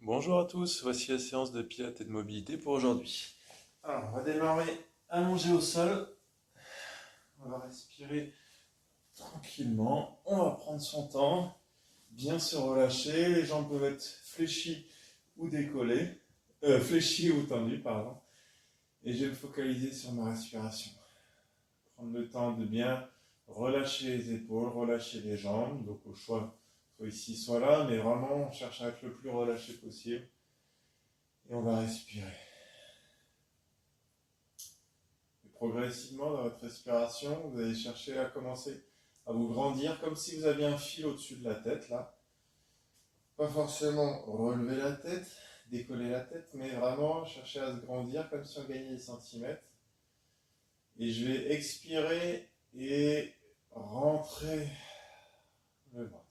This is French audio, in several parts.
Bonjour à tous, voici la séance de pilates et de mobilité pour aujourd'hui. Alors, on va démarrer allongé au sol. On va respirer tranquillement. On va prendre son temps, bien se relâcher. Les jambes peuvent être fléchies ou décollées, fléchies ou tendues, pardon. Et je vais me focaliser sur ma respiration. Prendre le temps de bien relâcher les épaules, relâcher les jambes. Donc au choix, soit ici, soit là, mais vraiment on cherche à être le plus relâché possible. Et on va respirer. Et progressivement, dans votre respiration, vous allez chercher à commencer à vous grandir comme si vous aviez un fil au-dessus de la tête, là. Pas forcément relever la tête, décoller la tête, mais vraiment chercher à se grandir comme si on gagnait des centimètres. Et je vais expirer et rentrer le ventre.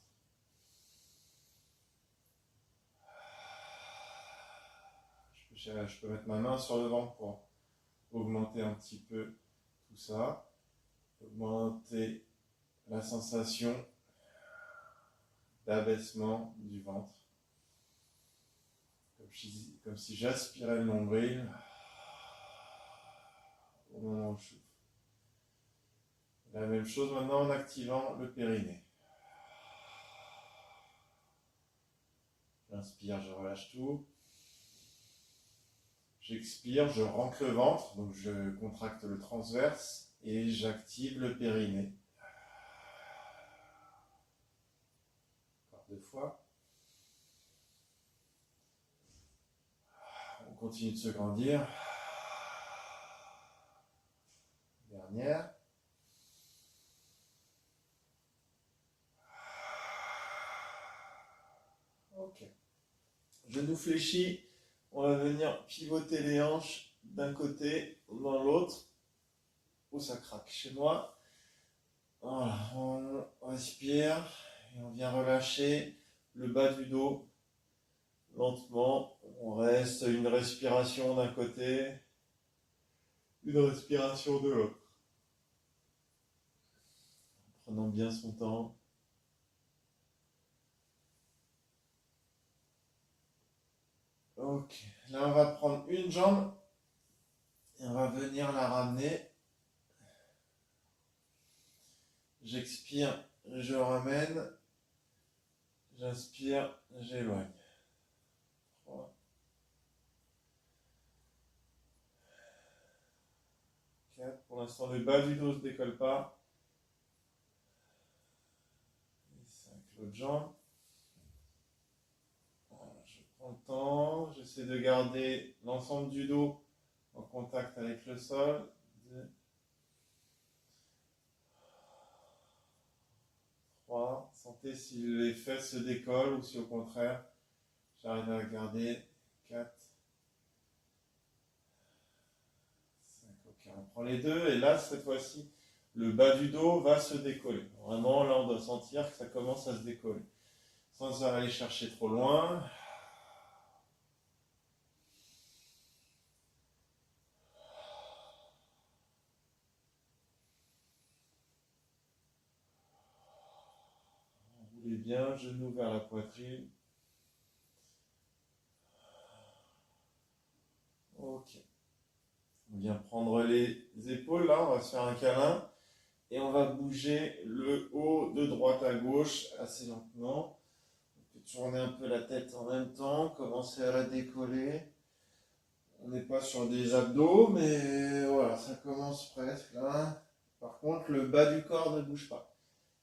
Je peux mettre ma main sur le ventre pour augmenter un petit peu tout ça. Augmenter la sensation d'abaissement du ventre. Comme si j'aspirais le nombril au moment où je souffle. La même chose maintenant en activant le périnée. J'inspire, je relâche tout. J'expire, je rentre le ventre, donc je contracte le transverse et j'active le périnée. Encore 2 fois. On continue de se grandir. Dernière. Ok. Genou fléchi. On va venir pivoter les hanches d'un côté dans l'autre. Où ça craque chez moi. Voilà, on respire et on vient relâcher le bas du dos lentement. On reste une respiration d'un côté, une respiration de l'autre. En prenant bien son temps. Ok, là on va prendre une jambe et on va venir la ramener. J'expire, je ramène. J'inspire, j'éloigne. 3, 4. Pour l'instant, le bas du dos ne se décolle pas. Et 5, l'autre jambe. Voilà, je prends le temps. J'essaie de garder l'ensemble du dos en contact avec le sol. 2, 3. Sentez si les fesses se décollent ou si au contraire, j'arrive à garder. 4, 5. Ok, on prend les deux. Et là, cette fois-ci, le bas du dos va se décoller. Vraiment, là, on doit sentir que ça commence à se décoller. Sans aller chercher trop loin. Roulez bien, genoux vers la poitrine. Ok. On vient prendre les épaules, là, on va se faire un câlin. Et on va bouger le haut de droite à gauche assez lentement. On peut tourner un peu la tête en même temps, commencer à la décoller. On n'est pas sur des abdos, mais voilà, ça commence presque là. Par contre, le bas du corps ne bouge pas.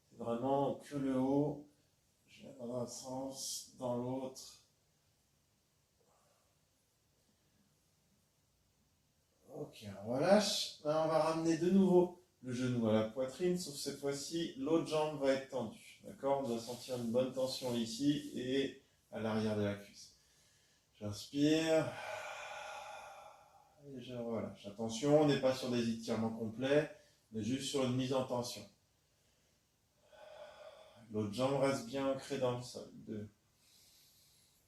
C'est vraiment que le haut. Je vais dans un sens, dans l'autre. Ok, on relâche. Là, on va ramener de nouveau le genou à la poitrine, sauf cette fois-ci, l'autre jambe va être tendue. D'accord? On doit sentir une bonne tension ici et à l'arrière de la cuisse. J'inspire. Et je relâche. Attention, on n'est pas sur des étirements complets, mais juste sur une mise en tension. L'autre jambe reste bien ancrée dans le sol. 2.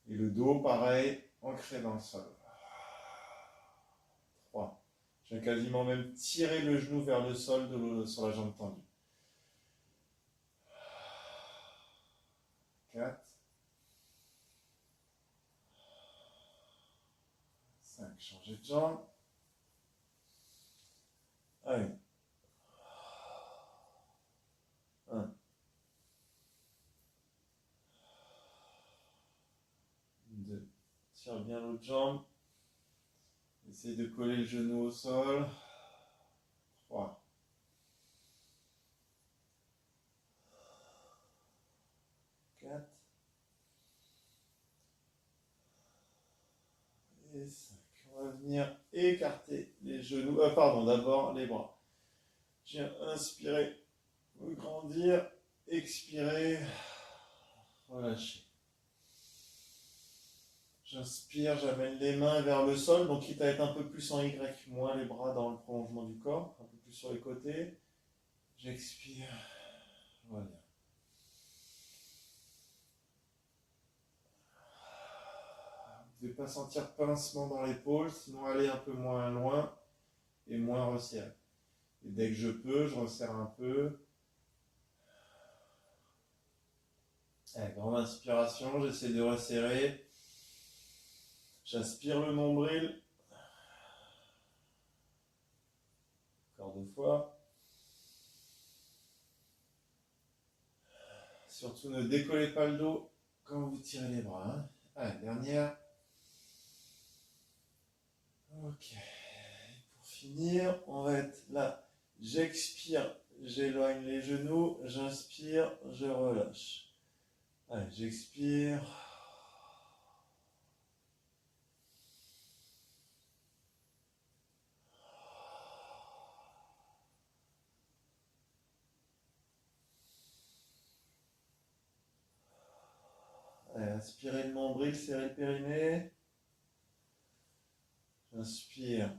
Et le dos, pareil, ancré dans le sol. 3. Je vais quasiment même tirer le genou vers le sol sur la jambe tendue. 4. 5, changer de jambe. Allez. 1. 2. Tire bien l'autre jambe. Essaye de coller le genou au sol. 3. 4. Et 5. On va venir écarter les genoux. Pardon, d'abord les bras. Je viens inspirer, grandir, expirer, relâcher. J'inspire, j'amène les mains vers le sol, donc quitte à être un peu plus en Y, moins les bras dans le prolongement du corps, un peu plus sur les côtés. J'expire, voilà. Vous ne devez pas sentir pincement dans l'épaule, sinon aller un peu moins loin et moins resserré. Et dès que je peux, je resserre un peu. Allez, grande inspiration, j'essaie de resserrer. J'inspire le nombril. Encore 2 fois. Surtout ne décollez pas le dos quand vous tirez les bras. Hein. Allez, dernière. Ok. Et pour finir, on va être là. J'expire, j'éloigne les genoux. J'inspire, je relâche. Allez, j'expire. Allez, inspirez le nombril, serrez le périnée. J'inspire.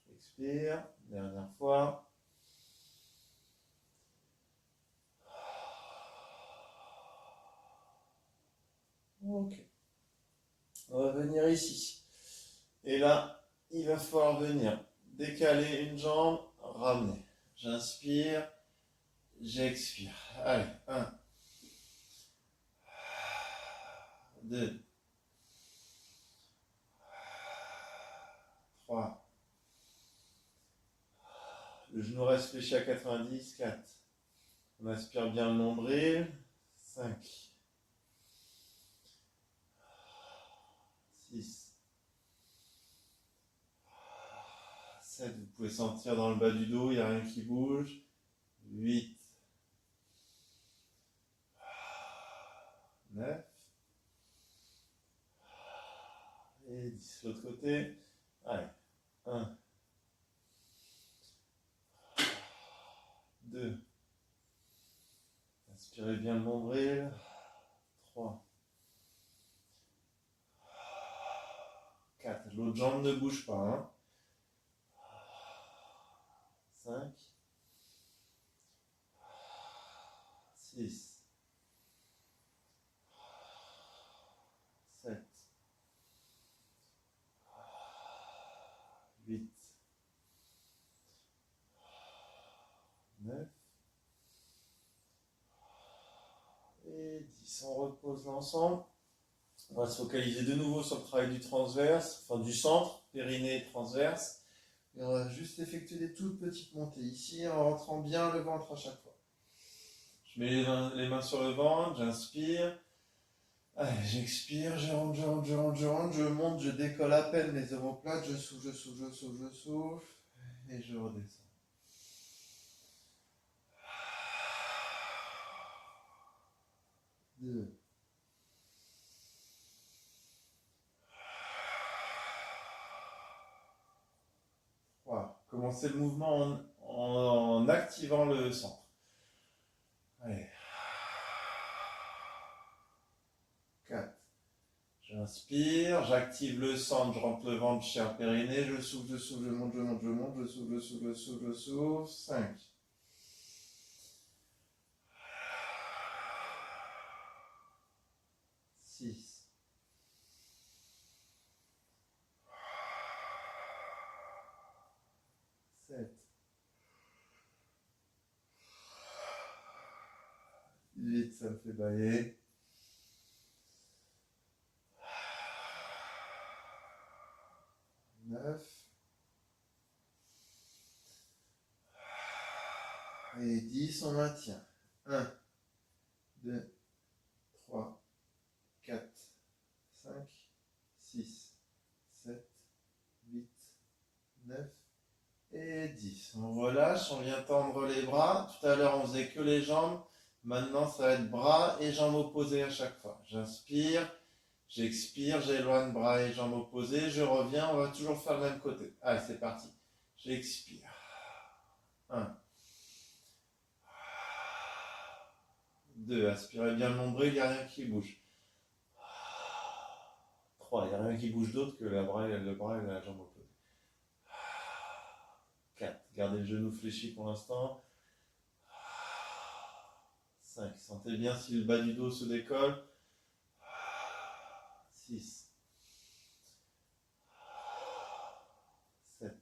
J'expire. Dernière fois. Ok. On va venir ici. Et là, il va falloir venir décaler une jambe, ramener. J'inspire, j'expire. Allez, 1, 2, 3. Le genou reste fléchi à 90, 4. On inspire bien le nombril, 5, 6, 7. Vous pouvez sentir dans le bas du dos, il n'y a rien qui bouge. 8, 9 et 10. L'autre côté. Allez, 1, 2. Inspirez bien le nombril. 3, 4. L'autre jambe ne bouge pas. Hein. 5, 6, 7, 8, 9 et 10. On repose l'ensemble. On va se focaliser de nouveau sur le travail du transverse, enfin du centre, périnée et transverse. Et on va juste effectuer des toutes petites montées ici en rentrant bien le ventre à chaque fois. Je mets les mains sur le ventre, j'inspire. Allez, j'expire, je rentre, je rentre, je rentre, je rentre, je monte, je décolle à peine les omoplates, je souffle, je souffle, je souffle, je souffle, et je redescends. Deux. Voilà. Commencez le mouvement en activant le centre. Allez. 4. J'inspire, j'active le centre, je rentre le ventre, chair périnée, je souffle, je monte, je monte, je monte, je souffle, je souffle, je souffle, je souffle. 5. 6. 7. 8, ça me fait bailler. 9. Et 10, on maintient. 1, 2, 3, 4, 5, 6, 7, 8, 9 et 10. On relâche, on vient tendre les bras. Tout à l'heure, on faisait que les jambes. Maintenant, ça va être bras et jambes opposées à chaque fois. J'inspire, j'expire, j'éloigne bras et jambes opposées. Je reviens, on va toujours faire le même côté. Allez, c'est parti. J'expire. 1. 2. Aspirez bien le nombril, il n'y a rien qui bouge. 3. Il n'y a rien qui bouge d'autre que le bras et la jambe opposée. 4. Gardez le genou fléchi pour l'instant. 5. Sentez bien si le bas du dos se décolle. 6. 7.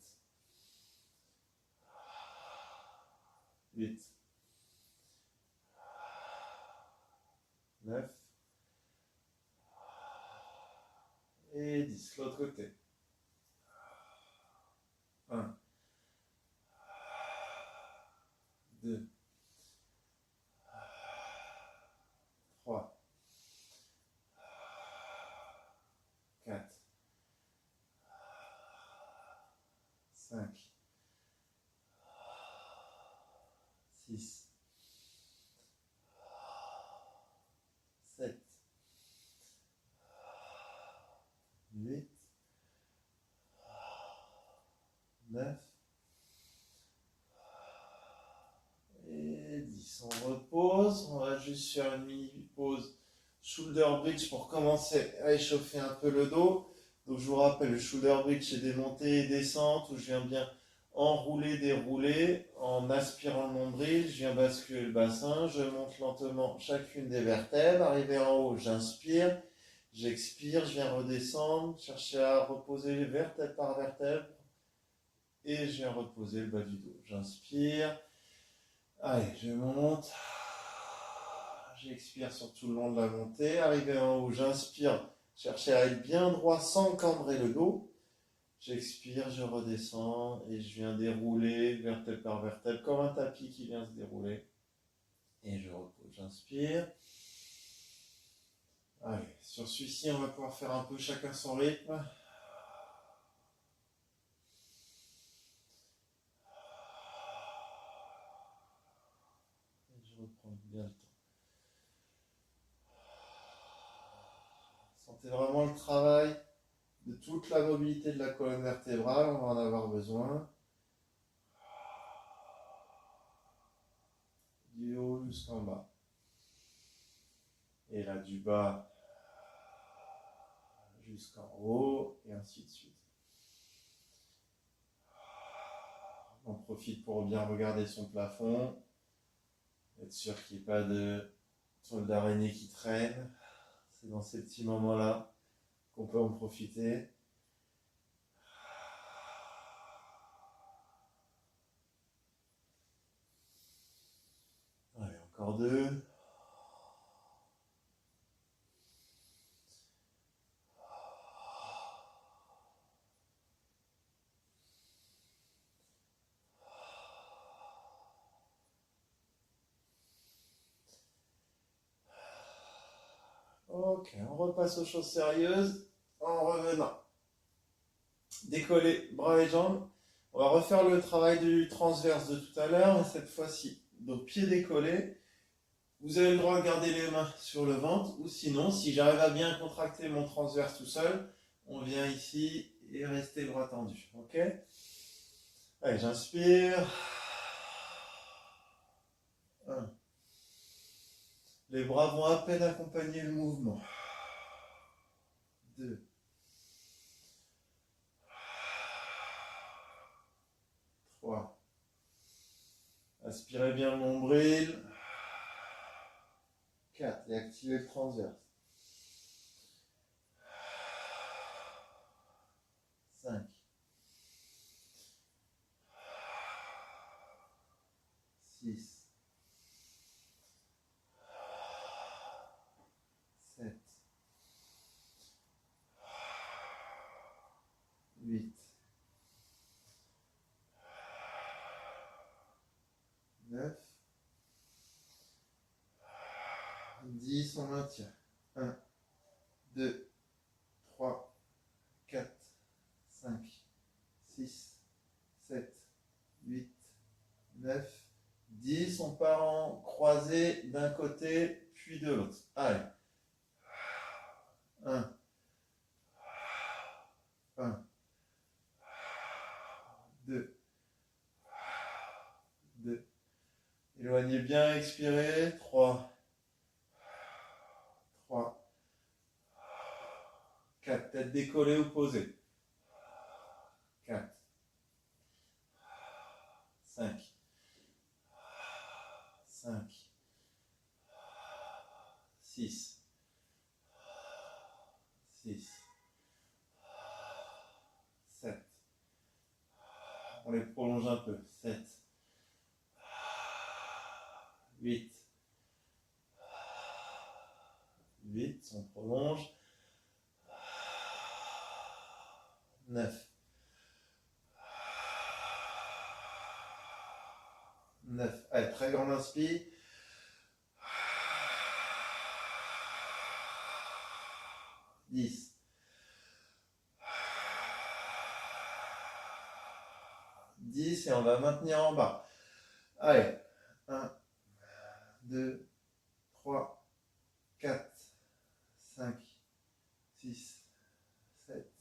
8. 9. Et 10. L'autre côté. 1. 2. 3. 4. 5. 6. 7. 8. 9. Et 10. On repose. On va juste faire une mini-pause shoulder bridge pour commencer à échauffer un peu le dos. Donc je vous rappelle, le shoulder bridge, c'est des montées et descentes où je viens bien enrouler, dérouler en aspirant le nombril. Je viens basculer le bassin. Je monte lentement chacune des vertèbres. Arrivé en haut, j'inspire. J'expire, je viens redescendre, chercher à reposer vertèbre par vertèbre. Et je viens reposer le bas du dos. J'inspire. Allez, je monte. J'expire sur tout le long de la montée. Arrivé en haut, j'inspire. Cherchez à être bien droit sans cambrer le dos. J'expire, je redescends et je viens dérouler vertèbre par vertèbre comme un tapis qui vient se dérouler. Et je repose. J'inspire. Allez, sur celui-ci, on va pouvoir faire un peu chacun son rythme. Et je reprends bien le temps. Sentez vraiment le travail de toute la mobilité de la colonne vertébrale, on va en avoir besoin. Du haut jusqu'en bas. Et là, du bas jusqu'en haut, et ainsi de suite. On profite pour bien regarder son plafond, être sûr qu'il n'y ait pas de toile d'araignée qui traîne. C'est dans ces petits moments-là qu'on peut en profiter. Allez, encore 2. Ok, on repasse aux choses sérieuses en revenant. Décoller bras et jambes. On va refaire le travail du transverse de tout à l'heure, et cette fois-ci, donc pieds décollés. Vous avez le droit de garder les mains sur le ventre, ou sinon, si j'arrive à bien contracter mon transverse tout seul, on vient ici et rester bras tendus. Ok? Allez, j'inspire. 1. Les bras vont à peine accompagner le mouvement. 2. 3. Aspirez bien le nombril. 4. Et activez le transverse. 5. 6. 7. 8. 10, on maintient. 1, 2, 3, 4, 5, 6, 7, 8, 9, 10. On part en croisée d'un côté, puis de l'autre. Allez. 1, 1, 2, 2. Éloignez bien, expirez. 3, 3, 4. Tête décollée ou posée. 4, 5, 5, 6, 6, 7. On les prolonge un peu. 7, 8, 8, on prolonge. 9, 9. Allez, très grande inspire. 10. 10 et on va maintenir en bas. Allez, 1, 2, 3, 4, 5, 6, 7,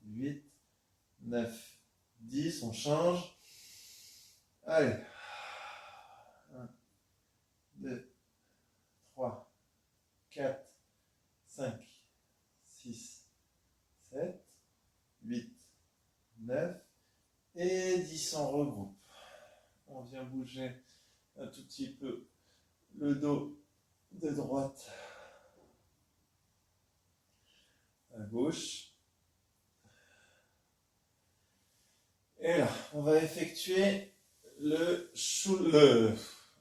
8, 9, 10. On change. Allez, 1, 2, 3, 4, 5, 6, 7, 8, 9 et 10. On regroupe. On vient bouger un tout petit peu le dos de droite à gauche. Et là, on va effectuer le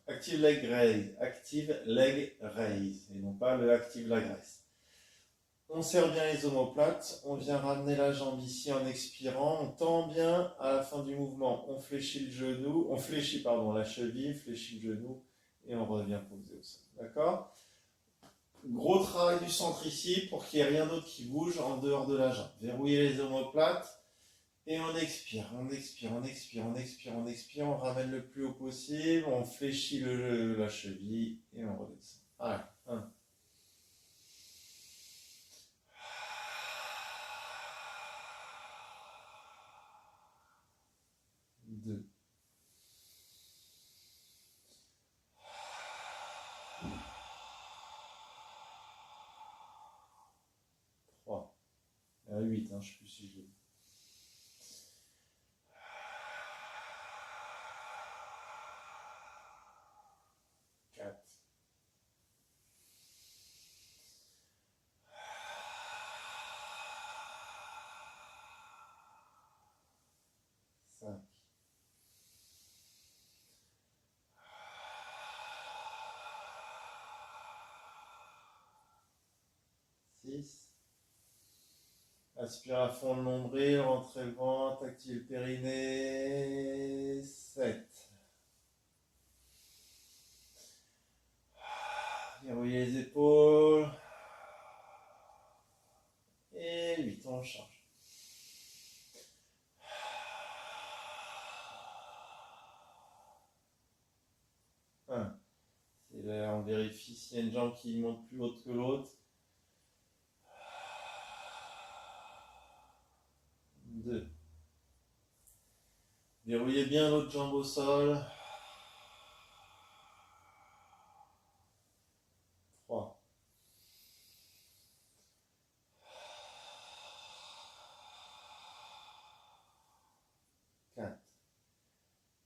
Active Leg Raise. Active Leg Raise. Et non pas le Active Leg Raise. On serre bien les omoplates. On vient ramener la jambe ici en expirant. On tend bien à la fin du mouvement. On fléchit le genou. On fléchit, la cheville, fléchit le genou. Et on revient poser au sol. D'accord ? Gros travail du centre ici pour qu'il n'y ait rien d'autre qui bouge en dehors de la jambe. Verrouillez les omoplates. Et on expire, on expire, on expire, on expire, on expire, on ramène le plus haut possible, on fléchit la cheville et on redescend. Allez, 1. 2. 3. 8, je ne sais plus si je... 4. 5. 6. Aspire à fond le nombril, rentrez le ventre, active le périnée. 7. Verrouillez les épaules. Et 8, on change. 1. C'est là, on vérifie s'il y a une jambe qui monte plus haute que l'autre. 2. Verrouillez bien l'autre jambe au sol. 3. 4.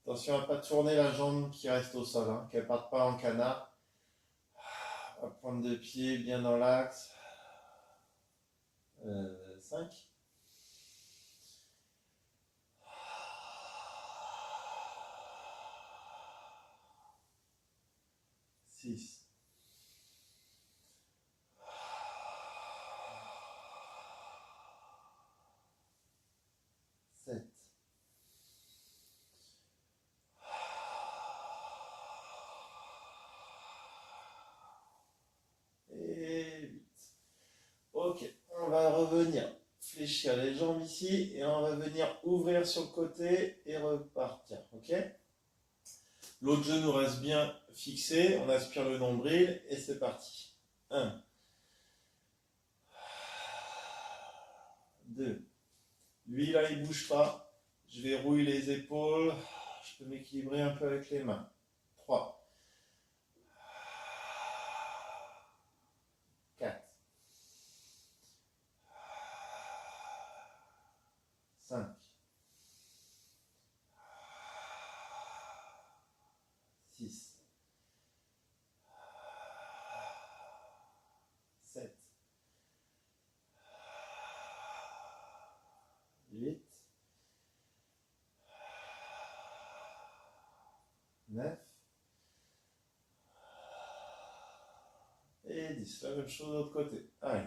Attention à ne pas tourner la jambe qui reste au sol, qu'elle ne parte pas en canard. La pointe de pied bien dans l'axe. 5. 6. 7. fléchir les jambes ici et on va venir ouvrir sur le côté et repartir. Ok? L'autre genou reste bien fixé, on aspire le nombril et c'est parti. 1, 2. Lui là il bouge pas. Je verrouille les épaules. Je peux m'équilibrer un peu avec les mains. 3, 4, 5, 6, 7, 8, 9 et 10. La même chose de l'autre côté. Allez.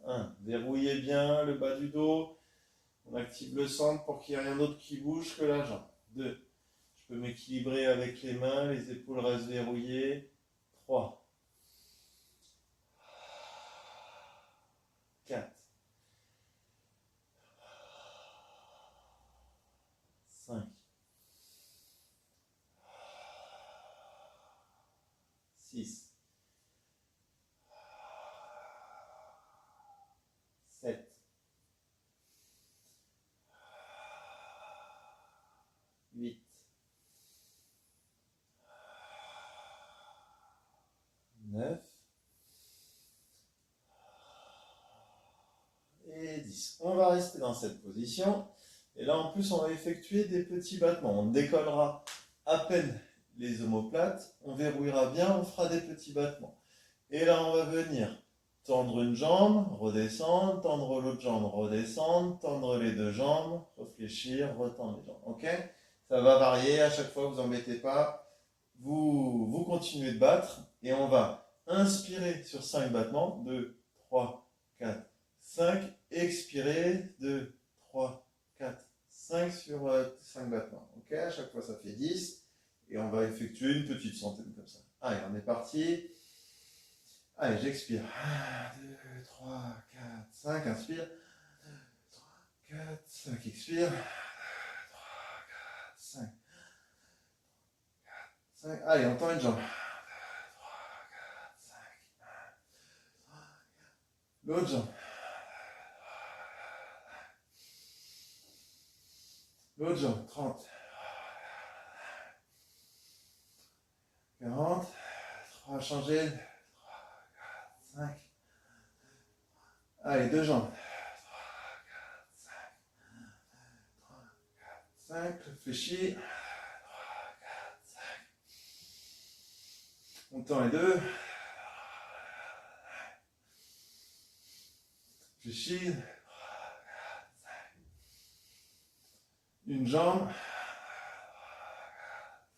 1. Verrouillez bien le bas du dos. On active le centre pour qu'il n'y ait rien d'autre qui bouge que la jambe. 2. Je peux m'équilibrer avec les mains, les épaules restent verrouillées. 3. 4. 5. 6. 7. 8. 9. Et 10. On va rester dans cette position. Et là, en plus, on va effectuer des petits battements. On décollera à peine les omoplates. On verrouillera bien, on fera des petits battements. Et là, on va venir tendre une jambe, redescendre, tendre l'autre jambe, redescendre, tendre les deux jambes, réfléchir, retendre les jambes. Ok? Ça va varier à chaque fois, vous embêtez pas. Vous continuez de battre et on va inspirer sur 5 battements. 2, 3, 4, 5. Expirer. 2, 3, 4, 5 sur 5 battements. Ok? À chaque fois, ça fait 10. Et on va effectuer une petite centaine comme ça. Allez, on est parti. Allez, j'expire. 1, 2, 3, 4, 5. Inspire. 2, 3, 4, 5. Expire. 2, 3, 4, 5. 5. Allez, on tend une jambe. 2, 3, 4, 5. 1, 2, 3, 4. L'autre jambe. L'autre jambe. 30. 40. 3, changer. 5. Allez, deux jambes. 3, 4, 5. Réfléchis. 3, 4, 5. On tend les deux. Réfléchis. 3, 4, 5. Une jambe. 3,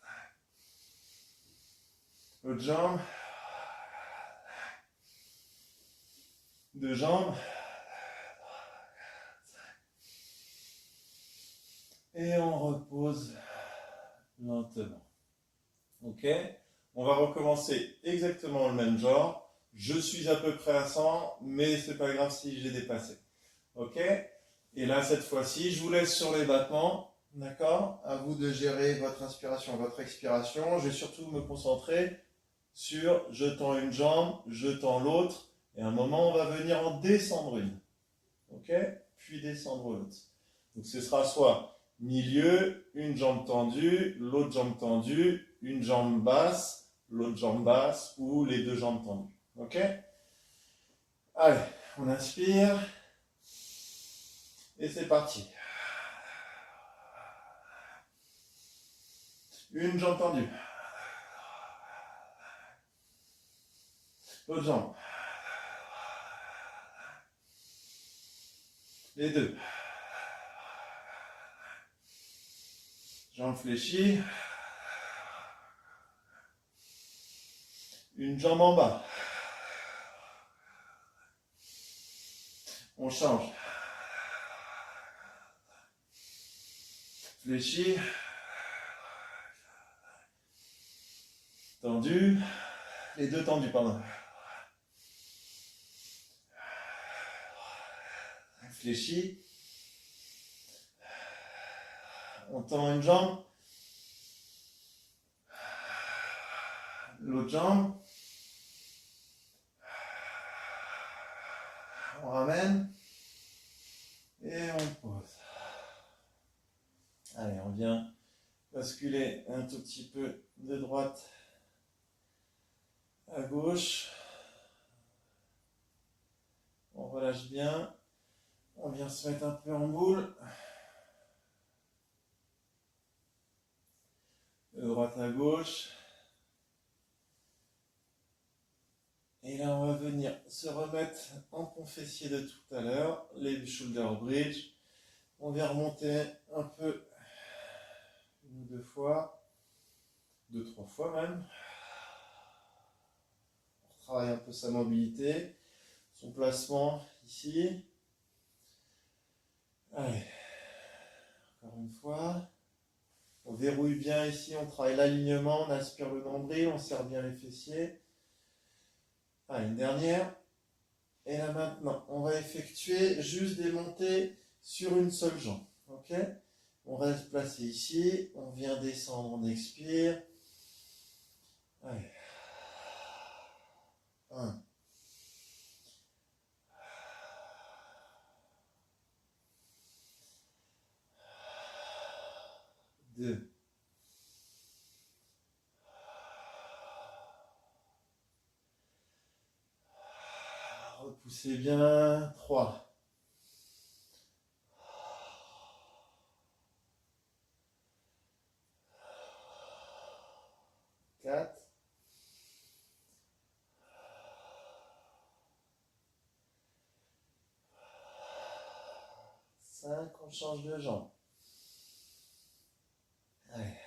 4, 5. L'autre jambe. Deux jambes. Et on repose lentement. Ok? On va recommencer exactement le même genre. Je suis à peu près à 100, mais c'est pas grave si j'ai dépassé. Ok? Et là, cette fois-ci, je vous laisse sur les battements. D'accord? À vous de gérer votre inspiration, votre expiration. Je vais surtout me concentrer sur je tends une jambe, je tends l'autre. Et à un moment, on va venir en descendre une. Ok? Puis descendre l'autre. Donc ce sera soit milieu, une jambe tendue, l'autre jambe tendue, une jambe basse, l'autre jambe basse ou les deux jambes tendues. Ok? Allez, on inspire. Et c'est parti. Une jambe tendue. L'autre jambe. Les deux. Jambe fléchie. Une jambe en bas. On change. Fléchi. Tendu. Les deux tendus, pardon. réfléchit. On tend une jambe. L'autre jambe. On ramène. Et on pose. Allez, on vient basculer un tout petit peu de droite à gauche. On relâche bien. On vient se mettre un peu en boule. De droite à gauche. Et là, on va venir se remettre en pont fessier de tout à l'heure, les shoulder bridge. On vient remonter un peu, une ou deux fois, deux, trois fois même. On travaille un peu sa mobilité, son placement ici. Allez, encore une fois. On verrouille bien ici, on travaille l'alignement, on aspire le nombril, on serre bien les fessiers. Allez, une dernière. Et là maintenant, on va effectuer juste des montées sur une seule jambe. Ok? On reste placé ici, on vient descendre, on expire. Allez. 1. 2. Repoussez bien. 3. 4. 5. On change de jambe. Allez.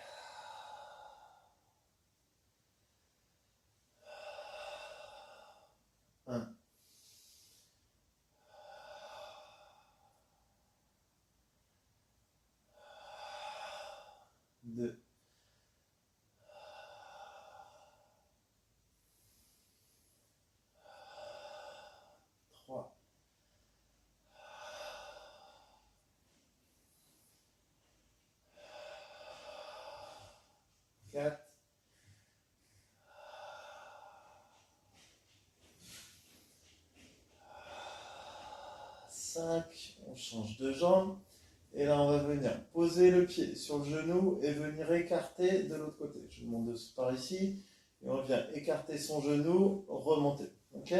1. 2. 3. 4. 5. On change de jambe. Et là, on va venir poser le pied sur le genou et venir écarter de l'autre côté. Je vous montre par ici. Et on vient écarter son genou, remonter. Ok?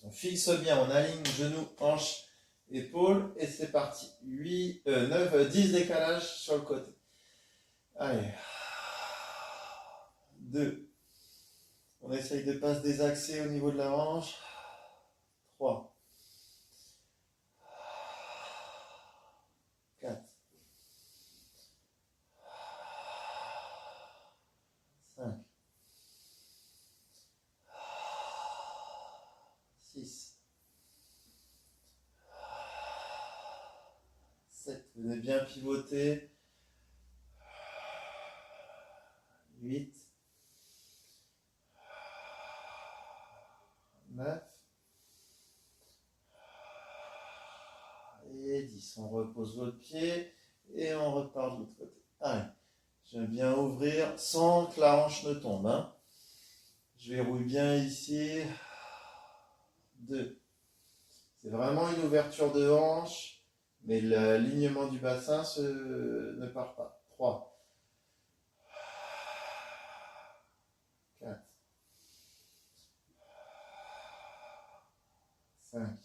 On fixe bien, on aligne genou, hanche, épaule. Et c'est parti. 8, 9, 10 décalages sur le côté. Allez. 2. On essaye de ne pas se désaxer au niveau de la hanche. 3. 4. 5. 6. 7. Venez bien pivoter. 8. 9. Et 10. On repose l'autre pied et on repart de l'autre côté. Allez. J'aime bien ouvrir sans que la hanche ne tombe. Hein. Je verrouille bien ici. 2. C'est vraiment une ouverture de hanche, mais l'alignement du bassin ne part pas. 3. 4. 5.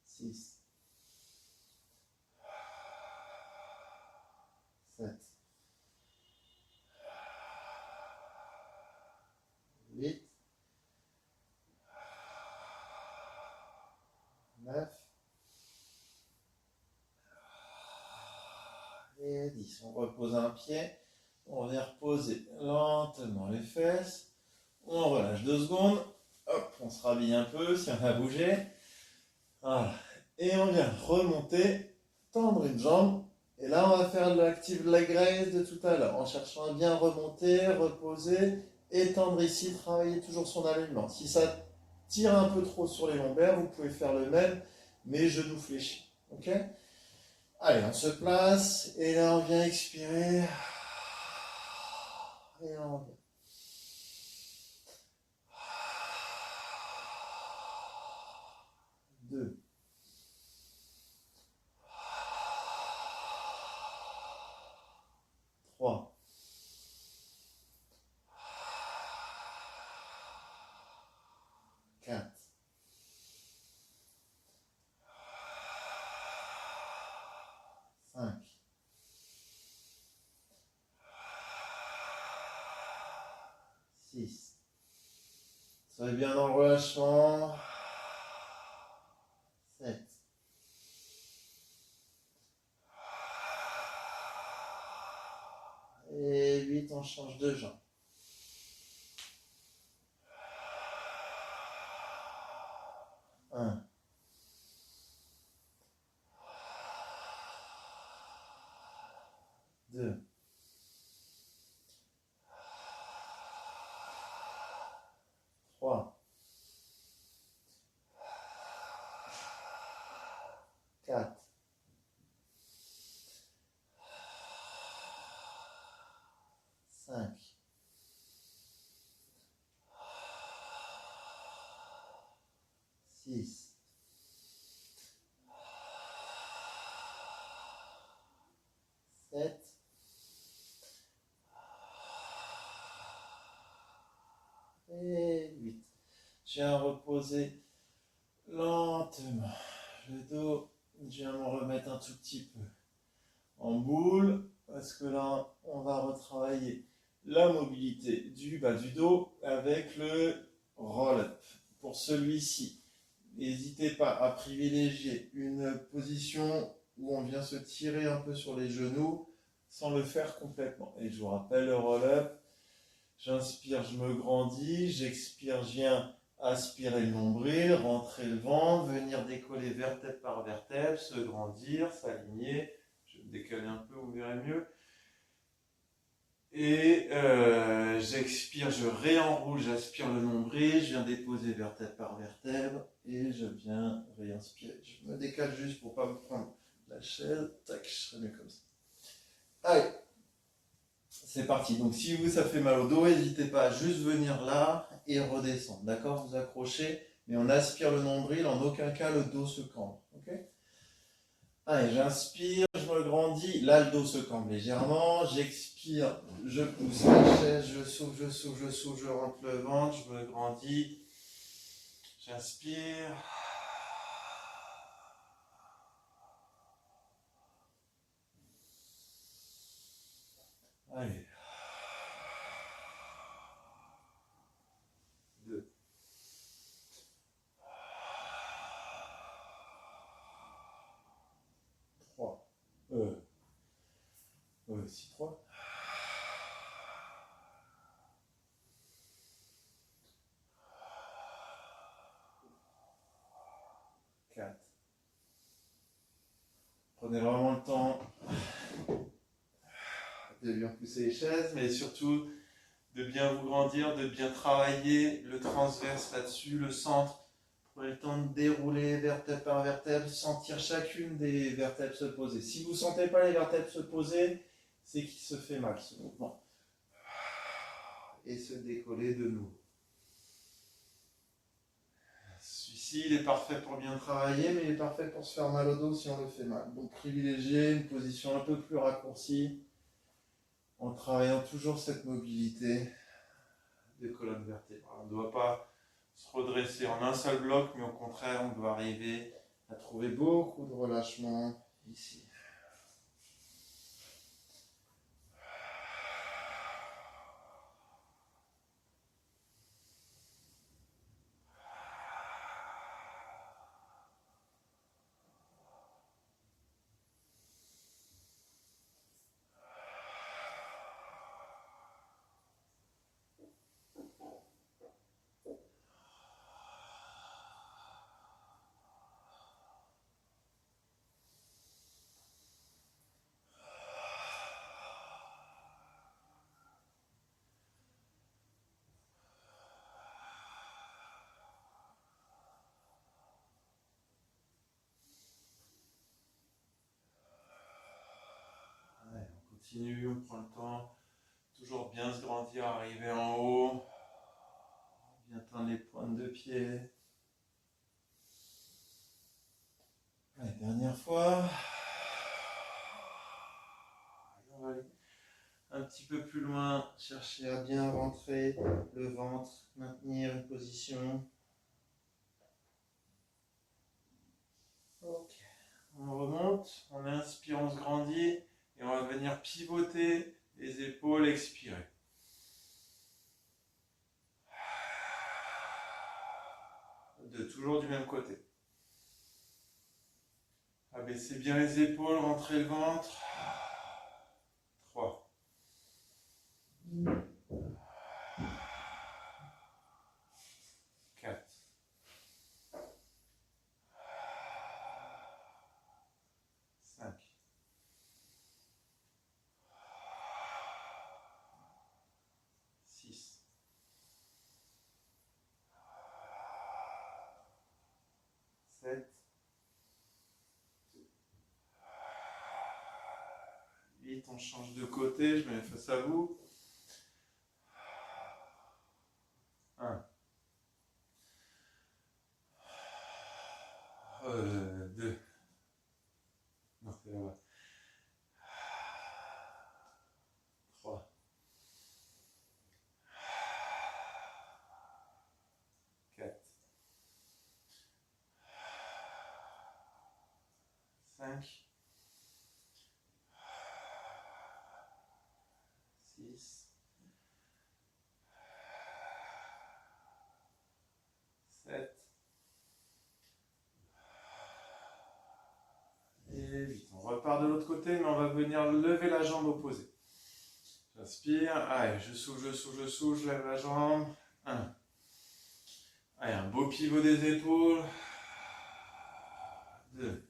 6. 7. 8. 9. Et 10. On repose un pied. On vient reposer lentement les fesses. On relâche 2 secondes. Hop, on se rhabille un peu si on a bougé. Voilà. Et on vient remonter, tendre une jambe. Et là, on va faire l'active leg raise de tout à l'heure, en cherchant à bien remonter, reposer, étendre ici, travailler toujours son alignement. Si ça tire un peu trop sur les lombaires, vous pouvez faire le même, mais genoux fléchis. Ok? Allez, on se place, et là on vient expirer. Et là on vient. 2. 3. 4. 5. 6. Soyez bien dans le relâchement. 7. Et 8, on change de jambe. 1. 2. 3. 4. 5. 6. 7. Et 8. Je viens reposer lentement le dos. Je viens me remettre un tout petit peu en boule, parce que là, on va retravailler la mobilité du bas du dos avec le roll-up. Pour celui-ci, n'hésitez pas à privilégier une position où on vient se tirer un peu sur les genoux sans le faire complètement. Et je vous rappelle le roll-up. J'inspire, je me grandis, j'expire, je viens aspirer le nombril, rentrer le ventre, venir décoller vertèbre par vertèbre, se grandir, s'aligner. Je vais me décaler un peu, vous verrez mieux. Et j'expire, je réenroule, j'aspire le nombril, je viens déposer vertèbre par vertèbre et je viens réinspirer. Je me décale juste pour ne pas me prendre la chaise. Tac, je serai mieux comme ça. Allez, c'est parti. Donc si vous, ça fait mal au dos, n'hésitez pas à juste venir là et redescendre. D'accord? Vous accrochez, mais on aspire le nombril, en aucun cas le dos se cambre. Ok? Allez, j'inspire, je me grandis, là le dos se cambre légèrement, j'expire, je pousse la chaise, je souffle, je souffle, je souffle, je rentre le ventre, je me grandis, j'inspire. Allez. 2. 3. 6, 3. 4. Prenez vraiment le temps de bien pousser les chaises, mais surtout de bien vous grandir, de bien travailler le transverse là-dessus, le centre. Prenez le temps de dérouler vertèbre par vertèbre, sentir chacune des vertèbres se poser. Si vous ne sentez pas les vertèbres se poser, c'est qu'il se fait mal ce mouvement. Et se décoller de nouveau. Celui-ci, il est parfait pour bien travailler, mais il est parfait pour se faire mal au dos si on le fait mal. Donc privilégiez une position un peu plus raccourcie, en travaillant toujours cette mobilité de colonne vertébrale. On ne doit pas se redresser en un seul bloc, mais au contraire, on doit arriver à trouver beaucoup de relâchement ici. continue, on prend le temps. Toujours bien se grandir, arriver en haut. Bien tendre les pointes de pied. Allez, dernière fois. On va aller un petit peu plus loin. Chercher à bien rentrer le ventre. Maintenir une position. Ok. On remonte. On inspire, on se grandit. Et on va venir pivoter les épaules, expirer. Toujours du même côté. Abaissez bien les épaules, rentrez le ventre. 3. 4. 5. 6. 7. 8. On change de côté, je me mets face à vous. 1. 2. Non, c'est là-bas. 3. 4. 5. 6. 7. Et 8. On repart de l'autre côté, mais on va venir lever la jambe opposée. J'inspire. Allez, je souffle, je lève la jambe. 1. Allez, un beau pivot des épaules. 2.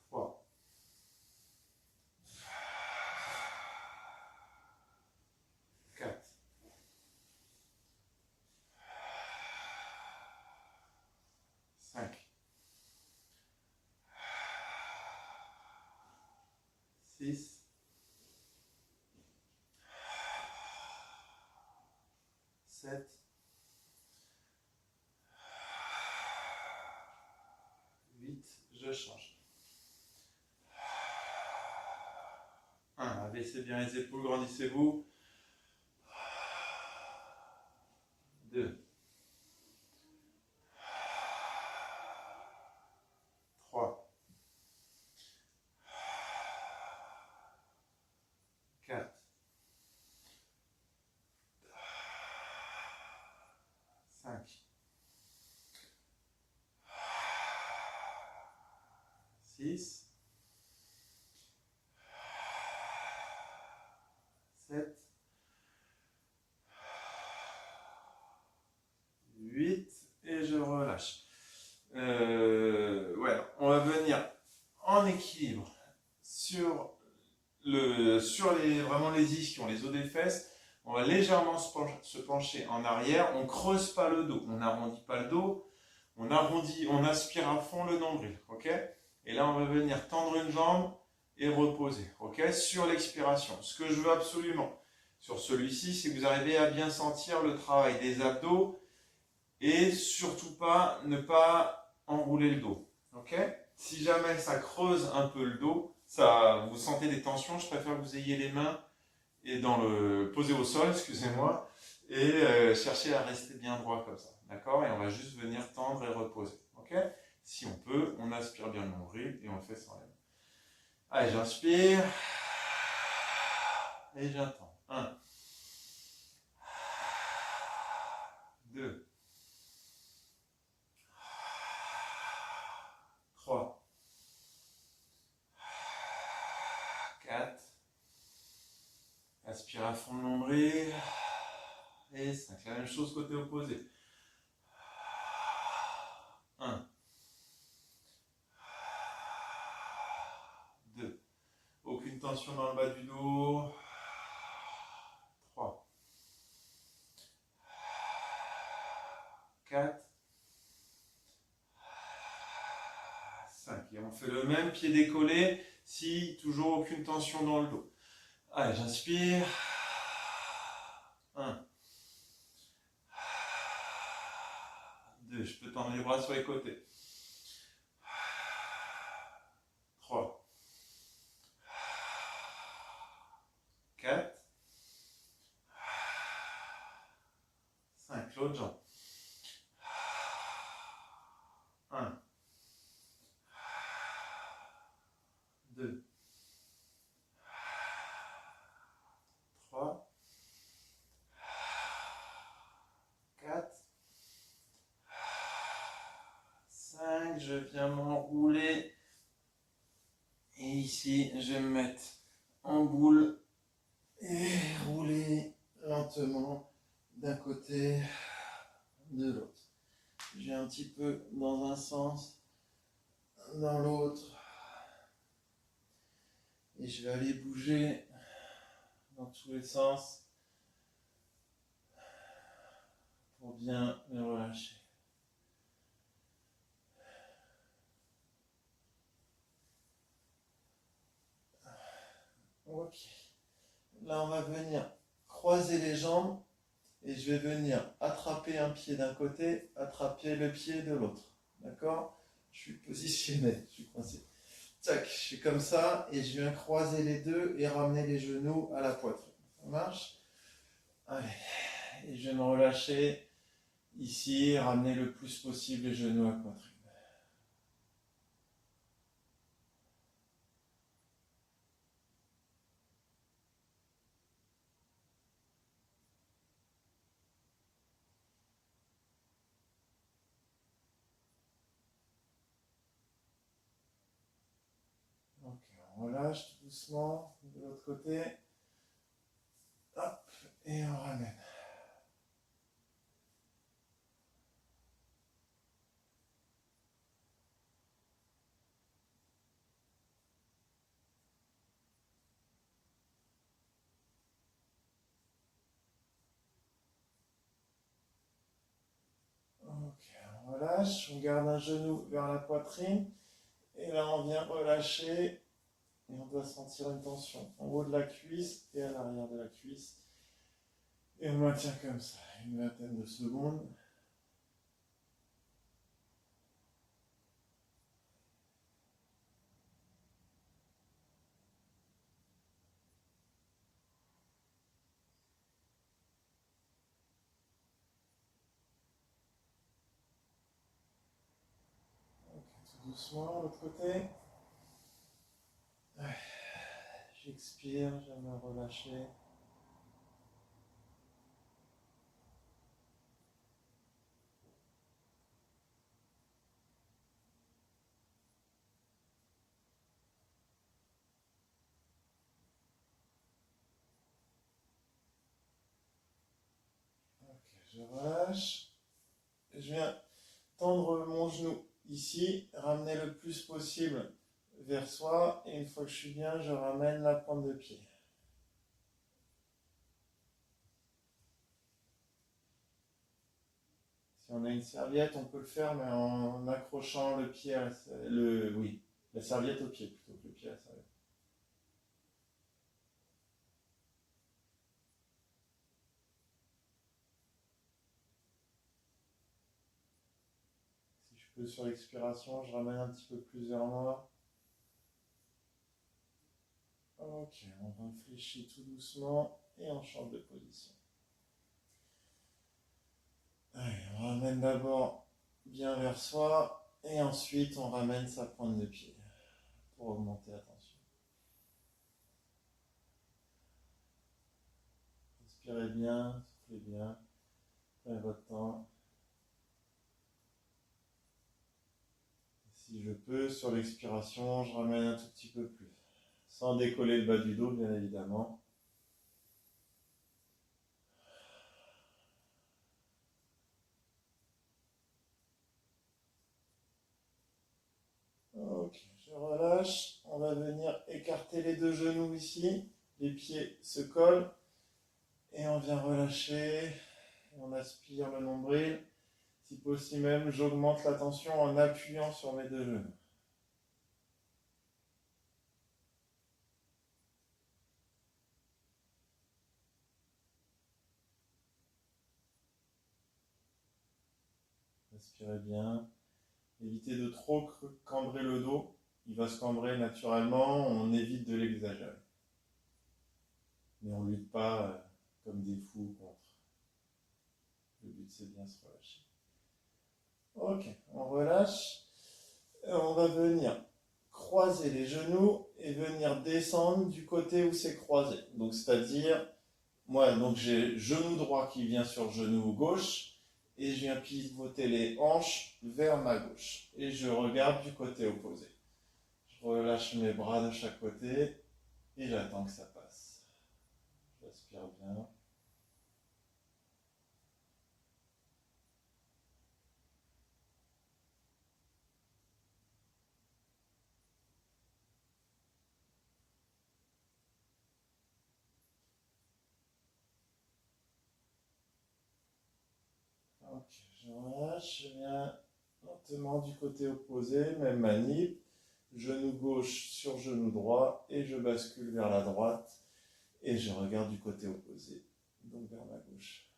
3. 4. 5. 6. 7. 8. Je change. 1. Abaissez bien les épaules, grandissez-vous. 2. 3. 4. 5. 6. 7. 8. Et je relâche. Ouais, on va venir en équilibre sur vraiment les ischions, les os des fesses. On va légèrement se pencher en arrière. On ne creuse pas le dos, on n'arrondit pas le dos. On arrondit, on aspire à fond le nombril, ok? Et là, on va venir tendre une jambe et reposer, ok? Sur l'expiration. Ce que je veux absolument sur celui-ci, c'est que vous arrivez à bien sentir le travail des abdos et surtout pas ne pas enrouler le dos, ok? Si jamais ça creuse un peu le dos, vous sentez des tensions, je préfère que vous ayez les mains et posées au sol, excusez-moi, et chercher à rester bien droit comme ça, d'accord? Et on va juste venir tendre et reposer, ok? Si on peut, on aspire bien le nombril et on le fait sans les mains. Allez, j'inspire et j'attends. 1, 2, 3, 4, aspire à fond le nombril, et 5, la même chose côté opposé. 1, 2, aucune tension dans le bas du dos. 3, 4, 5, et on On fait le même pied décollé si toujours aucune tension dans le dos. Allez, j'inspire. 1. 2. Je peux tendre les bras sur les côtés. 3. 4. 5. L'autre jambe. 1. 2. 3. 4. 5. Je viens m'enrouler. Et ici, je vais me mettre en boule et rouler lentement d'un côté, de l'autre. Je vais un petit peu dans un sens, dans l'autre. Et je vais aller bouger dans tous les sens pour bien me relâcher. Ok. Là, on va venir croiser les jambes et je vais venir attraper un pied d'un côté, attraper le pied de l'autre. D'accord? Je suis positionné, je suis coincé. Tac, je suis comme ça et je viens croiser les deux et ramener les genoux à la poitrine. Ça marche? Allez. Et je vais me relâcher ici, ramener le plus possible les genoux à la poitrine. Ok, on relâche tout doucement de l'autre côté. Hop, et on ramène. Ok, on relâche, on garde un genou vers la poitrine. Et là, on vient relâcher. Et on doit sentir une tension en haut de la cuisse et à l'arrière de la cuisse. Et on maintient comme ça, une vingtaine de secondes. Ok, tout doucement, l'autre côté. J'expire, je vais me relâcher. Ok, je relâche. Je viens tendre mon genou ici, ramener le plus possible vers soi. Et une fois que je suis bien, je ramène la pointe de pied. Si on a une serviette, on peut le faire, mais en accrochant le pied à la serviette au pied plutôt que le pied à la serviette. Si je peux sur l'expiration, je ramène un petit peu plus vers moi. Ok, on réfléchit tout doucement et on change de position. Allez, on ramène d'abord bien vers soi et ensuite on ramène sa pointe de pied pour augmenter la tension. Respirez bien, soufflez bien, prenez votre temps. Si je peux, sur l'expiration, je ramène un tout petit peu plus. Sans décoller le bas du dos, bien évidemment. Ok, je relâche. On va venir écarter les deux genoux ici. Les pieds se collent. Et on vient relâcher. On aspire le nombril. Si possible même, j'augmente la tension en appuyant sur mes deux genoux. Respirez bien. Évitez de trop cambrer le dos. Il va se cambrer naturellement, on évite de l'exagérer. Mais on ne lutte pas comme des fous contre. Le but c'est bien se relâcher. Ok, on relâche. Et on va venir croiser les genoux et venir descendre du côté où c'est croisé. Donc c'est-à-dire, moi donc j'ai genou droit qui vient sur genou gauche et je viens pivoter les hanches vers ma gauche. Et je regarde du côté opposé. Je relâche mes bras de chaque côté et j'attends que ça passe. J'aspire bien. Ok, je relâche, je viens lentement du côté opposé, même manip. Genou gauche sur genou droit et je bascule vers la droite et je regarde du côté opposé, donc vers ma gauche.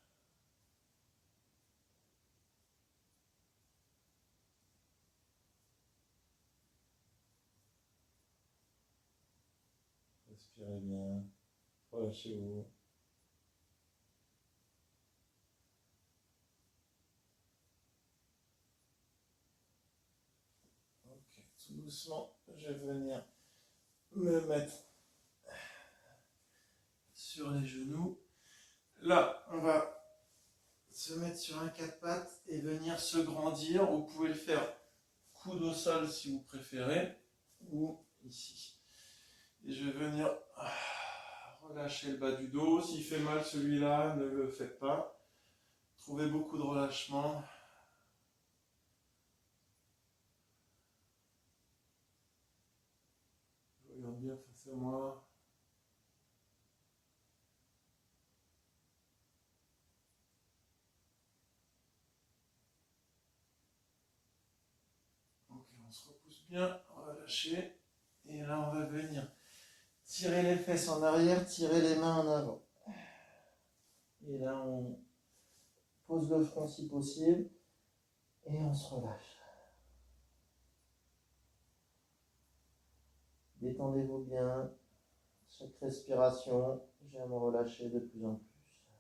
Respirez bien, relâchez-vous. Ok, tout doucement, je vais venir me mettre sur les genoux. Là, on va se mettre sur un quatre pattes et venir se grandir. Vous pouvez le faire coude au sol si vous préférez, ou ici. Et je vais venir relâcher le bas du dos. S'il fait mal celui-là, ne le faites pas. Trouvez beaucoup de relâchement. Je regarde bien face à moi. Ok, on se repousse bien, relâchez. Et là, on va venir tirer les fesses en arrière, tirer les mains en avant. Et là, on pose le front si possible. Et on se relâche. Détendez-vous bien. Chaque respiration, je viens me relâcher de plus en plus.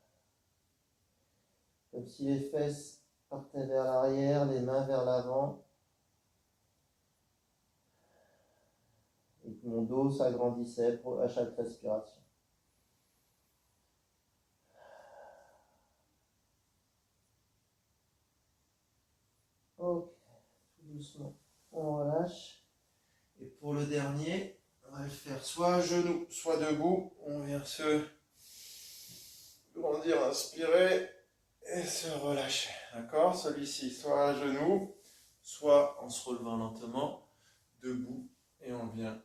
Comme si les fesses partaient vers l'arrière, les mains vers l'avant. Et que mon dos s'agrandissait à chaque respiration. Ok, tout doucement, on relâche. Et pour le dernier, on va le faire soit à genoux, soit debout. On vient se grandir, inspirer et se relâcher. D'accord? Celui-ci, soit à genoux, soit en se relevant lentement, debout. Et on vient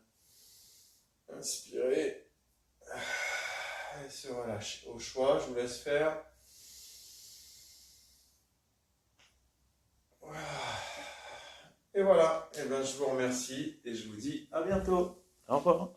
inspirer et se relâcher. Au choix, je vous laisse faire. Et voilà, et ben, je vous remercie et je vous dis à bientôt. Au revoir.